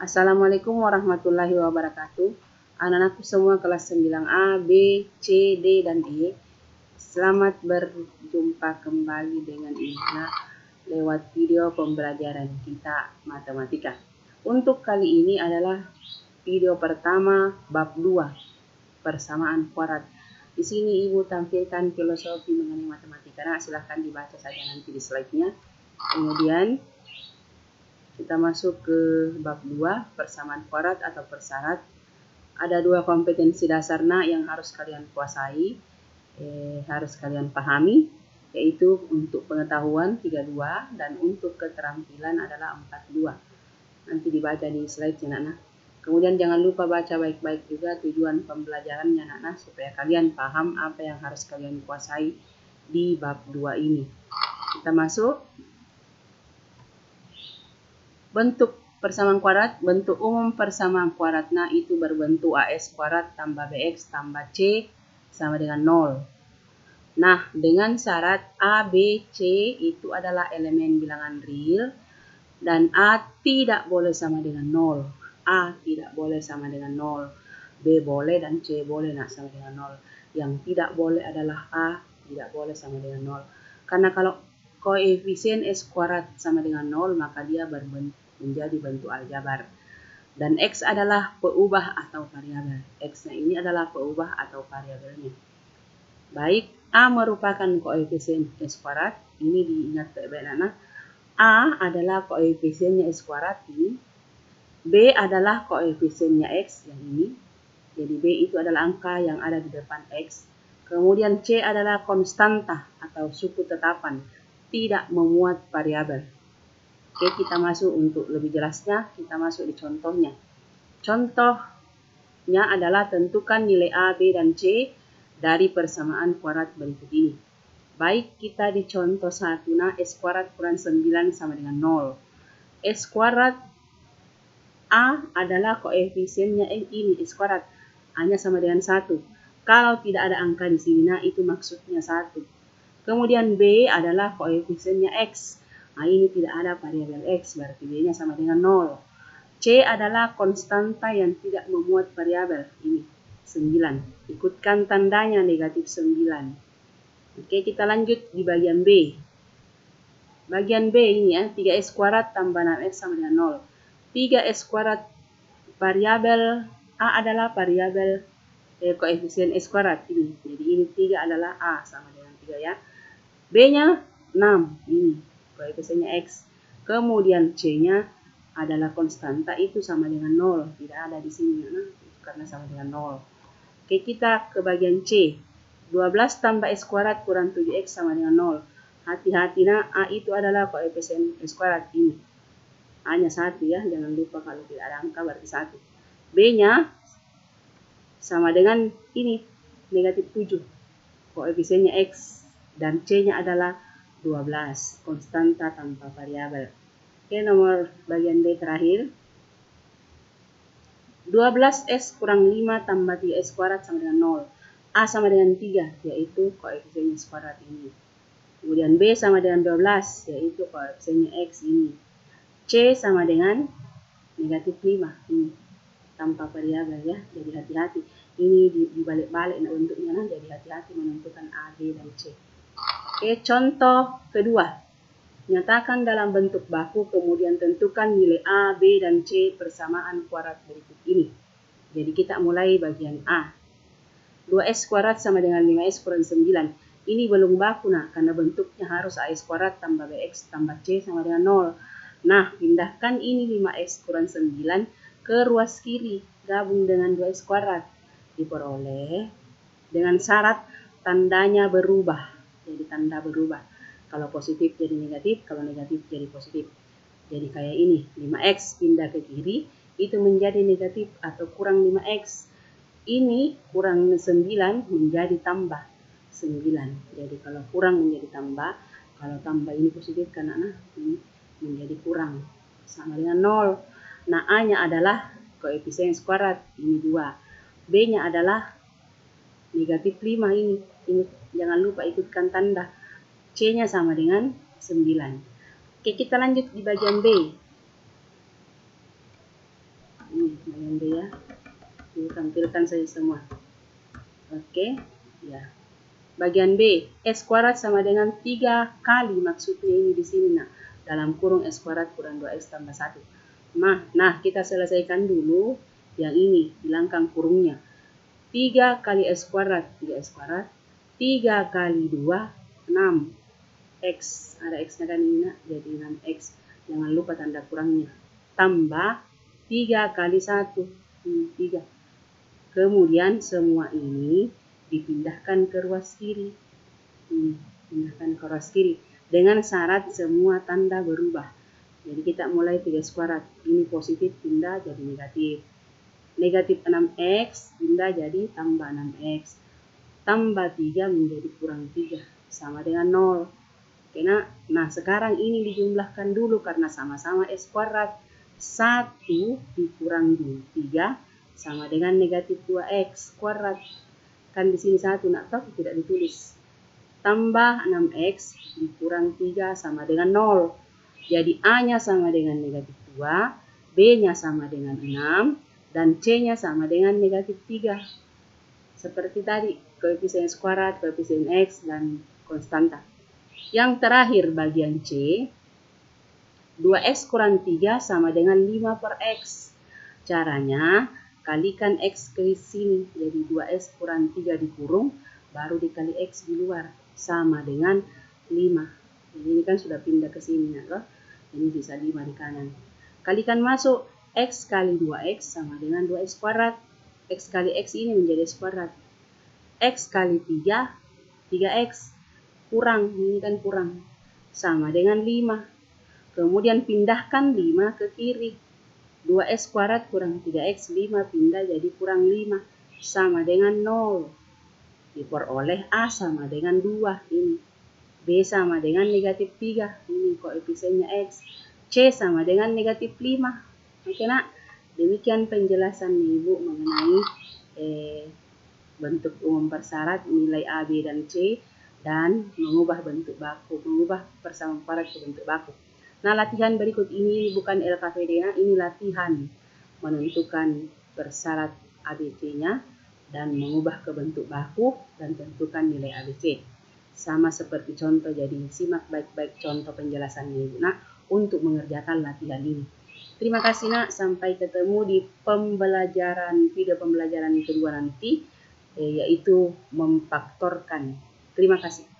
Assalamualaikum warahmatullahi wabarakatuh. Anak-anakku semua kelas 9A, B, C, D, dan E. Selamat berjumpa kembali dengan Ina lewat video pembelajaran kita matematika. Untuk kali ini adalah video pertama bab 2, persamaan kuadrat. Di sini Ibu tampilkan filosofi mengenai matematika. Nah, silahkan dibaca saja nanti di slide-nya. Kemudian kita masuk ke bab 2, persamaan kuadrat atau persyarat. Ada 2 kompetensi dasarnya yang harus kalian kuasai, harus kalian pahami, yaitu untuk pengetahuan 32 dan untuk keterampilan adalah 42. Nanti dibaca di slide-nya, Nak. Kemudian jangan lupa baca baik-baik juga tujuan pembelajarannya, Nak, supaya kalian paham apa yang harus kalian kuasai di bab 2 ini. Kita masuk. Bentuk persamaan kuadrat, bentuk umum persamaan kuadratnya itu berbentuk AS kuadrat tambah BX tambah C sama dengan 0. Nah, dengan syarat A, B, C itu adalah elemen bilangan real dan A tidak boleh sama dengan 0. A tidak boleh sama dengan 0. B boleh dan C boleh sama dengan 0. Yang tidak boleh adalah A tidak boleh sama dengan 0. Karena kalau koefisien S kuadrat sama dengan 0, maka dia menjadi bentuk aljabar. Dan X adalah peubah atau variabel. X-nya ini adalah peubah atau variabelnya. Baik, A merupakan koefisien S kuadrat. Ini diingat baik-baik, anak. A adalah koefisiennya S kuadrat ini. B adalah koefisiennya X yang ini. Jadi B itu adalah angka yang ada di depan X. Kemudian C adalah konstanta atau suku tetapan, tidak memuat variabel. Oke, kita masuk untuk lebih jelasnya, kita masuk di contohnya. Contohnya adalah tentukan nilai A, B, dan C dari persamaan kuadrat berikut ini. Baik, kita di contoh 1, S kuadrat kurang 9 sama dengan 0. S kuadrat A adalah koefisiennya ini, S kuadrat. A-nya sama dengan 1. Kalau tidak ada angka di sini, itu maksudnya 1. Kemudian B adalah koefisiennya X. Nah, ini tidak ada variabel X, berarti B-nya sama dengan 0. C adalah konstanta yang tidak memuat variabel, ini 9. Ikutkan tandanya negatif 9. Oke, kita lanjut di bagian B. Bagian B ini 3S kuadrat tambah 6X sama dengan 0. 3S kuadrat variabel A adalah variabel koefisien S kuadrat ini. Jadi ini 3 adalah A sama dengan 3 ya. B-nya 6, ini koefisiennya X. Kemudian C-nya adalah konstanta, itu sama dengan 0. Tidak ada di sini karena sama dengan 0. Oke, kita ke bagian C. 12 tambah S kuadrat kurang 7X sama dengan 0. Hati-hati, A itu adalah koefisien S kuadrat ini. A-nya 1 ya, jangan lupa kalau tidak ada angka berarti 1. B-nya sama dengan ini, negatif 7. Koefisiennya X dan C-nya adalah 12, konstanta tanpa variabel. Oke, nomor bagian D terakhir. 12S kurang 5 tambah 3S kuadrat sama dengan 0. A sama dengan 3, yaitu koefisiennya S kuadrat ini. Kemudian B sama dengan 12, yaitu koefisiennya X ini. C sama dengan negatif 5, ini tanpa variabel ya, jadi hati-hati. Ini dibalik-balik bentuknya, jadi hati-hati menentukan A, B, dan C. Oke, contoh kedua. Nyatakan dalam bentuk baku, kemudian tentukan nilai A, B, dan C persamaan kuadrat berikut ini. Jadi kita mulai bagian A. 2S kuadrat sama dengan 5S kurang 9. Ini belum baku, karena bentuknya harus AS kuadrat tambah BX tambah C sama dengan 0. Nah, pindahkan ini 5x kurang 9 ke ruas kiri, gabung dengan 2x kuadrat. Diperoleh dengan syarat tandanya berubah. Jadi tanda berubah. Kalau positif jadi negatif, kalau negatif jadi positif. Jadi kayak ini, 5x pindah ke kiri, itu menjadi negatif atau kurang 5x. Ini kurang 9 menjadi tambah 9. Jadi kalau kurang menjadi tambah, kalau tambah ini positif karena ini menjadi kurang sama dengan 0. Nah, A-nya adalah koefisien kuadrat, ini 2. B-nya adalah negatif 5 ini jangan lupa ikutkan tanda. C-nya sama dengan 9. Oke, kita lanjut di bagian B. tampilkan saja semua. Oke, ya. Bagian B, S kuadrat sama dengan 3 kali, maksudnya ini di sini nah, dalam kurung S kuadrat kurang 2X tambah 1. Nah, kita selesaikan dulu yang ini, hilangkan kurungnya. 3 kali S kuadrat, 3S kuadrat, 3 kali 2, 6. X, ada X-nya kan ini nak, jadi 6X. Jangan lupa tanda kurangnya. Tambah 3 kali 1, 3. Kemudian semua ini dipindahkan ke ruas kiri. Pindahkan ke ruas kiri. Dengan syarat semua tanda berubah. Jadi kita mulai 3 kuadrat. Ini positif pindah jadi negatif. Negatif 6X pindah jadi tambah 6X. Tambah 3 menjadi kurang 3. Sama dengan 0. Oke, nah sekarang ini dijumlahkan dulu karena sama-sama S kuadrat. 1 dikurang 3 sama dengan negatif 2X kuadrat. Kan di sini 1, nak tahu tidak ditulis. Tambah 6X dikurang 3 sama dengan 0. Jadi A-nya sama dengan negatif 2, B-nya sama dengan 6, dan C-nya sama dengan negatif 3. Seperti tadi, koefisien S kuadrat, koefisien X, dan konstanta. Yang terakhir bagian C, 2X kurang 3 sama dengan 5 per X. Caranya, kalikan X ke sini, jadi 2X kurang 3 dikurung, baru dikali X di luar, sama dengan 5. Jadi ini kan sudah pindah ke sini, ya, ini bisa 5 di kanan. Kalikan masuk, X kali 2X sama dengan 2X kuadrat. X kali X ini menjadi X kuadrat. X kali 3, 3X. Kurang, ini kan kurang. Sama dengan 5. Kemudian pindahkan 5 ke kiri. 2X kuadrat kurang 3X, 5 pindah jadi kurang 5. Sama dengan 0. Diperoleh A sama dengan 2. Ini. B sama dengan negatif 3. Ini koefisiennya X. C sama dengan negatif 5. Oke nak, demikian penjelasan Ibu mengenai bentuk umum persyarat, nilai A, B, dan C, dan mengubah bentuk baku, mengubah persamaan kuadrat ke bentuk baku. Nah, latihan berikut ini bukan LKPD, ini latihan menentukan persyarat ABC-nya dan mengubah ke bentuk baku dan tentukan nilai ABC. Sama seperti contoh, jadi simak baik-baik contoh penjelasannya Ibu nak untuk mengerjakan latihan ini. Terima kasih nak, sampai ketemu di video pembelajaran kedua nanti, yaitu memfaktorkan. Terima kasih.